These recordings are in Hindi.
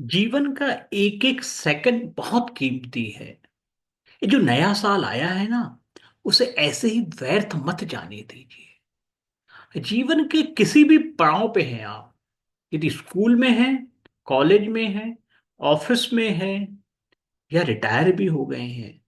जीवन का एक एक सेकंड बहुत कीमती है। ये जो नया साल आया है ना, उसे ऐसे ही व्यर्थ मत जाने दीजिए। जीवन के किसी भी पड़ाव पे हैं आप, यदि स्कूल में हैं, कॉलेज में हैं, ऑफिस में हैं या रिटायर भी हो गए हैं,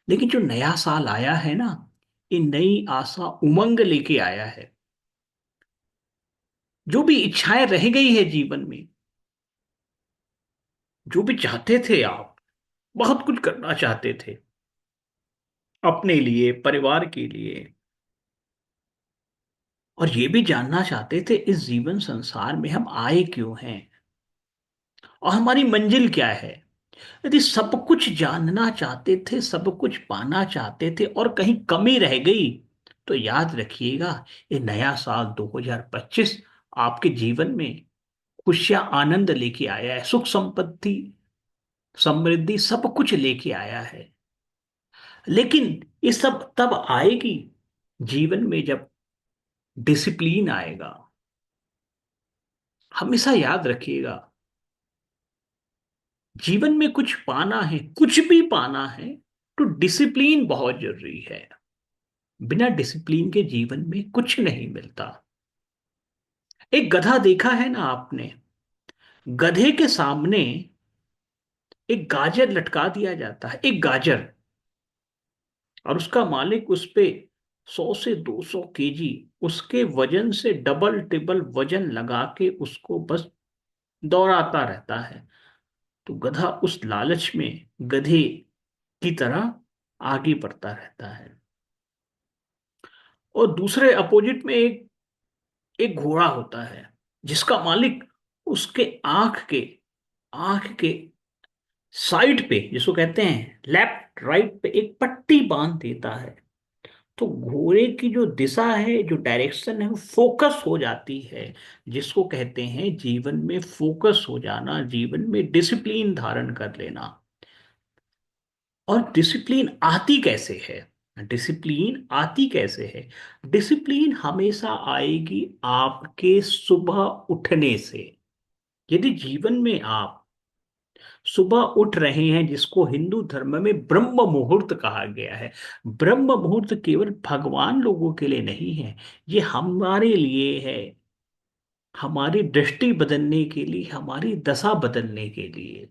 लेकिन जो नया साल आया है ना, ये नई आशा उमंग लेके आया है। जो भी इच्छाएं रह गई है जीवन में, जो भी चाहते थे आप, बहुत कुछ करना चाहते थे अपने लिए, परिवार के लिए, और ये भी जानना चाहते थे इस जीवन संसार में हम आए क्यों हैं और हमारी मंजिल क्या है। यदि सब कुछ जानना चाहते थे, सब कुछ पाना चाहते थे और कहीं कमी रह गई, तो याद रखिएगा, ये नया साल 2025 आपके जीवन में खुशियां, आनंद लेके आया है, सुख संपत्ति, समृद्धि, सब कुछ लेके आया है। लेकिन ये सब तब आएगी जीवन में जब डिसिप्लिन आएगा। हमेशा याद रखिएगा, जीवन में कुछ पाना है, कुछ भी पाना है, तो डिसिप्लिन बहुत जरूरी है। बिना डिसिप्लिन के जीवन में कुछ नहीं मिलता। एक गधा देखा है ना आपने? गधे के सामने एक गाजर लटका दिया जाता है, एक गाजर, और उसका मालिक उस पे 100 से 200 केजी उसके वजन से डबल टिबल वजन लगा के उसको बस दौड़ाता रहता है। तो गधा उस लालच में गधे की तरह आगे बढ़ता रहता है। और दूसरे अपोजिट में एक एक घोड़ा होता है, जिसका मालिक उसके आंख के साइड पे, जिसको कहते हैं लेफ्ट राइट पे, एक पट्टी बांध देता है। तो घोड़े की जो दिशा है, जो डायरेक्शन है, वो फोकस हो जाती है। जिसको कहते हैं जीवन में फोकस हो जाना, जीवन में डिसिप्लिन धारण कर लेना। और डिसिप्लिन आती कैसे है? डिसिप्लिन आती कैसे है? डिसिप्लिन हमेशा आएगी आपके सुबह उठने से। यदि जीवन में आप सुबह उठ रहे हैं, जिसको हिंदू धर्म में ब्रह्म मुहूर्त कहा गया है, ब्रह्म मुहूर्त केवल भगवान लोगों के लिए नहीं है, ये हमारे लिए है। हमारी दृष्टि बदलने के लिए, हमारी दशा बदलने के लिए,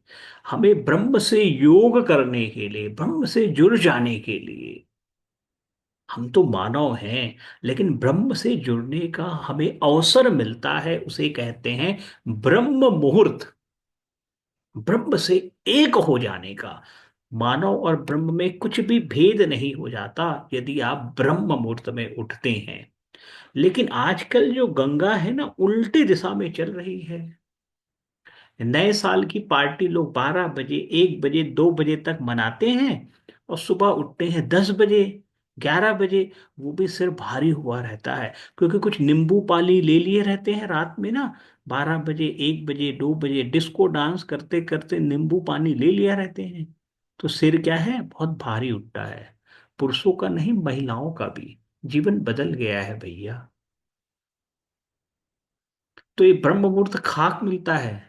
हमें ब्रह्म से योग करने के लिए, ब्रह्म से जुड़ जाने के लिए। हम तो मानव हैं, लेकिन ब्रह्म से जुड़ने का हमें अवसर मिलता है, उसे कहते हैं ब्रह्म मुहूर्त। ब्रह्म से एक हो जाने का। मानव और ब्रह्म में कुछ भी भेद नहीं हो जाता यदि आप ब्रह्म मुहूर्त में उठते हैं। लेकिन आजकल जो गंगा है ना, उल्टी दिशा में चल रही है। नए साल की पार्टी लोग 12 बजे, 1 बजे, 2 बजे तक मनाते हैं, और सुबह उठते हैं 10 बजे, 11 बजे। वो भी सिर भारी हुआ रहता है, क्योंकि कुछ नींबू पानी ले लिए रहते हैं रात में ना। 12 बजे, 1 बजे, 2 बजे डिस्को डांस करते करते नींबू पानी ले लिया रहते हैं। तो सिर क्या है, बहुत भारी उठता है। पुरुषों का नहीं, महिलाओं का भी जीवन बदल गया है भैया। तो ये ब्रह्म मुहूर्त खाक मिलता है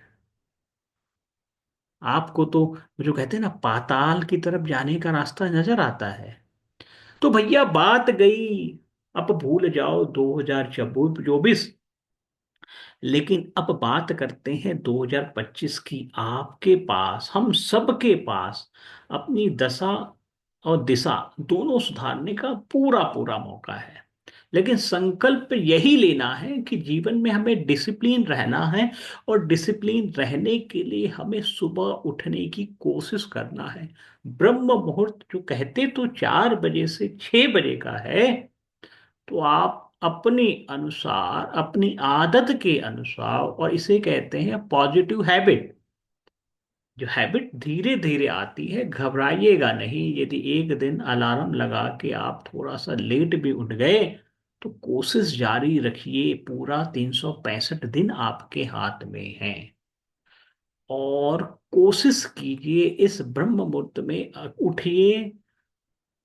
आपको, तो जो कहते हैं ना, पाताल की तरफ जाने का रास्ता नजर आता है। तो भैया बात गई, अब भूल जाओ 2024, लेकिन अब बात करते हैं 2025 की। आपके पास, हम सबके पास अपनी दशा और दिशा दोनों सुधारने का पूरा पूरा मौका है। लेकिन संकल्प यही लेना है कि जीवन में हमें डिसिप्लिन रहना है, और डिसिप्लिन रहने के लिए हमें सुबह उठने की कोशिश करना है। ब्रह्म मुहूर्त जो कहते तो 4 बजे से 6 बजे का है, तो आप अपने अनुसार, अपनी आदत के अनुसार, और इसे कहते हैं पॉजिटिव हैबिट। जो हैबिट धीरे धीरे आती है, घबराइएगा नहीं। यदि एक दिन अलार्म लगा के आप थोड़ा सा लेट भी उठ गए, तो कोशिश जारी रखिए, पूरा 365 दिन आपके हाथ में है। और कोशिश कीजिए इस ब्रह्म मुहूर्त में उठिए।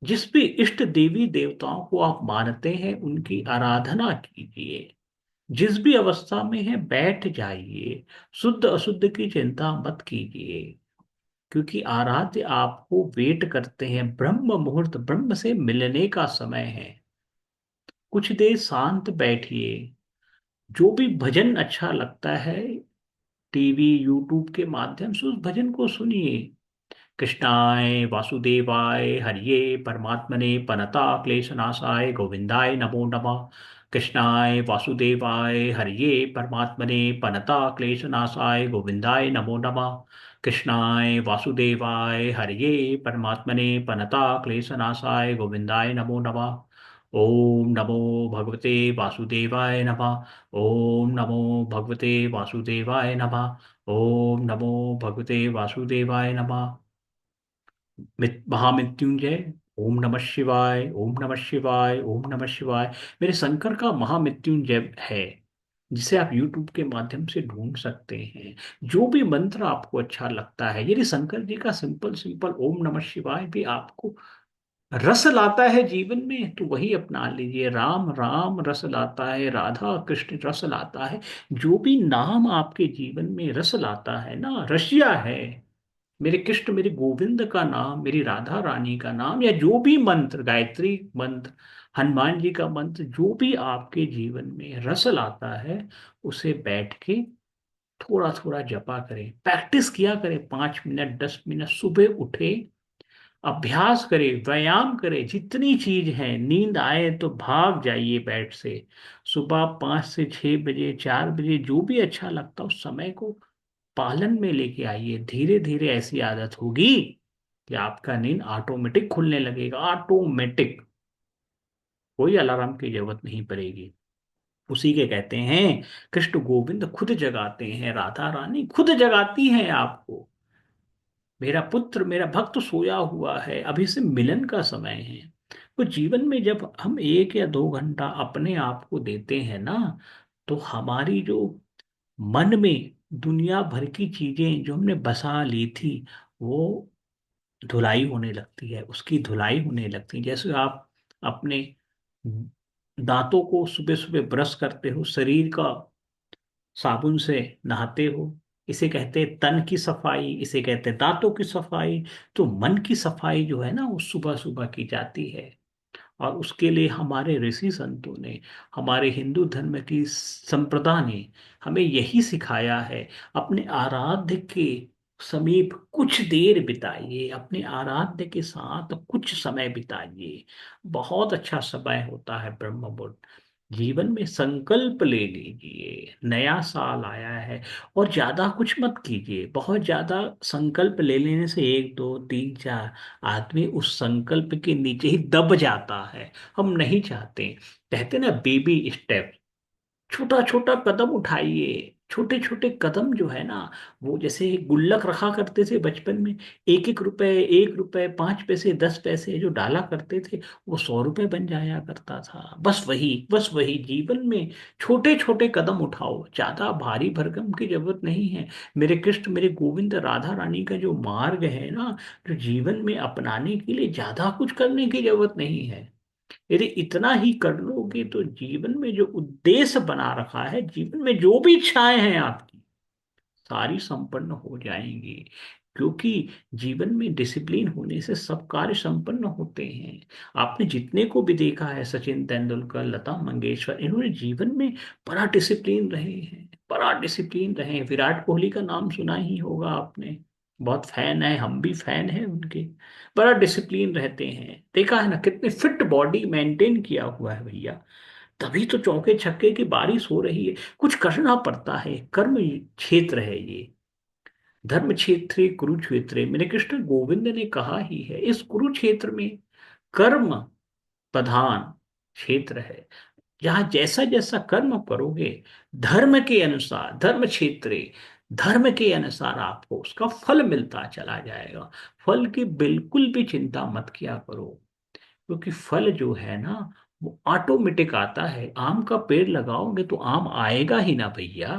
जिस भी इष्ट देवी देवताओं को आप मानते हैं, उनकी आराधना कीजिए। जिस भी अवस्था में है बैठ जाइए, शुद्ध अशुद्ध की चिंता मत कीजिए, क्योंकि आराध्य आपको वेट करते हैं। ब्रह्म मुहूर्त, ब्रह्म से मिलने का समय है। कुछ देर शांत बैठिए, जो भी भजन अच्छा लगता है टीवी यूट्यूब के माध्यम से उस भजन को सुनिए। कृष्णाय वासुदेवाय हरिये परमात्मने पनता क्लेशनाशाय गोविंदाय नमो नमः। कृष्णाय वासुदेवाय हरिये परमात्मने पनता क्लेशनाशाय गोविंदाय नमो नमः। कृष्णाय वासुदेवाय हरिये परमात्मने पनता क्लेशनाशाय गोविंदाय नमो नमः। ओम नमो भगवते वासुदेवाय नमः। ओम नमो भगवते वासुदेवाय नमः। ओम नमो भगवते वासुदेवाय नमः। महामृत्युंजय। ओम नमः शिवाय, ओम नमः शिवाय, ओम नमः शिवाय। मेरे शंकर का महामृत्युंजय है, जिसे आप YouTube के माध्यम से ढूंढ सकते हैं। जो भी मंत्र आपको अच्छा लगता है, यदि शंकर जी का सिंपल सिंपल ओम नमः शिवाय भी आपको रस लाता है जीवन में, तो वही अपना लीजिए। राम राम रस लाता है, राधा कृष्ण रस लाता है। जो भी नाम आपके जीवन में रस लाता है ना, रसिया है। मेरे कृष्ण मेरे गोविंद का नाम, मेरी राधा रानी का नाम, या जो भी मंत्र, गायत्री मंत्र, हनुमान जी का मंत्र, जो भी आपके जीवन में रस लाता है, उसे बैठ के थोड़ा थोड़ा जपा करें, प्रैक्टिस किया करें। 5 मिनट 10 मिनट सुबह उठे, अभ्यास करें, व्यायाम करें। जितनी चीज है, नींद आए तो भाग जाइए बेड से। सुबह 5 से 6 बजे, 4 बजे, जो भी अच्छा लगता है उस समय को पालन में लेके आइए। धीरे धीरे ऐसी आदत होगी कि आपका नींद ऑटोमेटिक खुलने लगेगा, ऑटोमेटिक। कोई अलार्म की जरूरत नहीं पड़ेगी। उसी के कहते हैं, कृष्ण गोविंद खुद जगाते हैं, राधा रानी खुद जगाती हैं आपको। मेरा पुत्र मेरा भक्त सोया हुआ है, अभी से मिलन का समय है। तो जीवन में जब हम 1 या 2 घंटा अपने आप को देते हैं ना, तो हमारी जो मन में दुनिया भर की चीजें जो हमने बसा ली थी, वो धुलाई होने लगती है, उसकी धुलाई होने लगती है। जैसे आप अपने दांतों को सुबह सुबह ब्रश करते हो, शरीर का साबुन से नहाते हो, इसे कहते हैं तन की सफाई, इसे कहते हैं दांतों की सफाई। तो मन की सफाई जो है ना, वो सुबह सुबह की जाती है। और उसके लिए हमारे ऋषि संतों ने, हमारे हिंदू धर्म की संप्रदाय ने हमें यही सिखाया है। अपने आराध्य के समीप कुछ देर बिताइए, अपने आराध्य के साथ कुछ समय बिताइए। बहुत अच्छा समय होता है ब्रह्म मुहूर्त। जीवन में संकल्प ले लीजिए, नया साल आया है, और ज्यादा कुछ मत कीजिए। बहुत ज्यादा संकल्प ले लेने से 1 2 3 4 आदमी उस संकल्प के नीचे ही दब जाता है। हम नहीं चाहते। कहते ना, बेबी स्टेप, छोटा छोटा कदम उठाइए। छोटे छोटे कदम जो है ना, वो जैसे गुल्लक रखा करते थे बचपन में, 1 1 रुपए, 1 रुपए, 5 पैसे, 10 पैसे जो डाला करते थे, वो 100 रुपए बन जाया करता था। बस वही जीवन में छोटे छोटे कदम उठाओ, ज्यादा भारी भरकम की जरूरत नहीं है। मेरे कृष्ण मेरे गोविंद राधा रानी का जो मार्ग है ना, जो जीवन में अपनाने के लिए ज्यादा कुछ करने की जरूरत नहीं है। यदि इतना ही कर लोगे, तो जीवन में जो उद्देश्य बना रखा है, जीवन में जो भी इच्छाएं हैं आपकी, सारी संपन्न हो जाएंगी। क्योंकि जीवन में डिसिप्लिन होने से सब कार्य संपन्न होते हैं। आपने जितने को भी देखा है, सचिन तेंदुलकर, लता मंगेशकर, इन्होंने जीवन में बड़ा डिसिप्लिन रहे हैं, बड़ा डिसिप्लिन रहे हैं। विराट कोहली का नाम सुना ही होगा आपने, बहुत फैन है, हम भी फैन हैं उनके। बड़ा डिसिप्लिन रहते हैं, देखा है ना, कितने फिट बॉडी मेंटेन किया हुआ है भैया। तभी तो चौके छक्के की बारिश हो रही है। कुछ करना पड़ता है, कर्म क्षेत्र है ये। धर्म क्षेत्र कुरुक्षेत्र, मेरे कृष्ण गोविंद ने कहा ही है, इस कुरुक्षेत्र में कर्म प्रधान क्षेत्र है। जहां जैसा जैसा कर्म करोगे, धर्म के अनुसार, धर्म क्षेत्र, धर्म के अनुसार आपको उसका फल मिलता चला जाएगा। फल की बिल्कुल भी चिंता मत किया करो, क्योंकि फल जो है ना, वो ऑटोमेटिक आता है। आम का पेड़ लगाओगे तो आम आएगा ही ना भैया।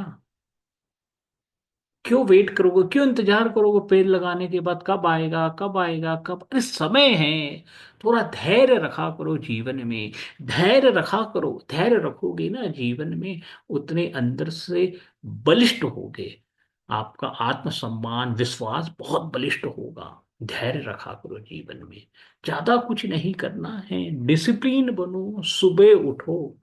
क्यों वेट करोगे, क्यों इंतजार करोगे पेड़ लगाने के बाद, कब आएगा कब आएगा कब, अरे समय है। थोड़ा धैर्य रखा करो जीवन में, धैर्य रखा करो, धैर्य रखोगे ना जीवन में, उतने अंदर से बलिष्ठ होगे। आपका आत्मसम्मान विश्वास बहुत बलिष्ठ होगा। धैर्य रखा करो जीवन में। ज्यादा कुछ नहीं करना है, डिसिप्लिन बनो, सुबह उठो,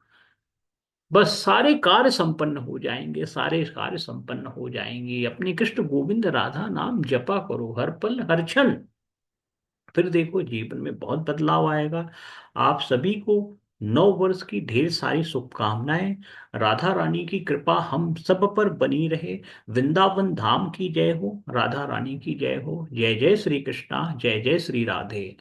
बस सारे कार्य संपन्न हो जाएंगे, सारे कार्य संपन्न हो जाएंगे। अपने कृष्ण गोविंद राधा नाम जपा करो हर पल हर क्षण, फिर देखो जीवन में बहुत बदलाव आएगा। आप सभी को नव वर्ष की ढेर सारी शुभकामनाएं। राधा रानी की कृपा हम सब पर बनी रहे। वृंदावन धाम की जय हो, राधा रानी की जय हो। जय जय श्री कृष्णा, जय जय श्री राधे।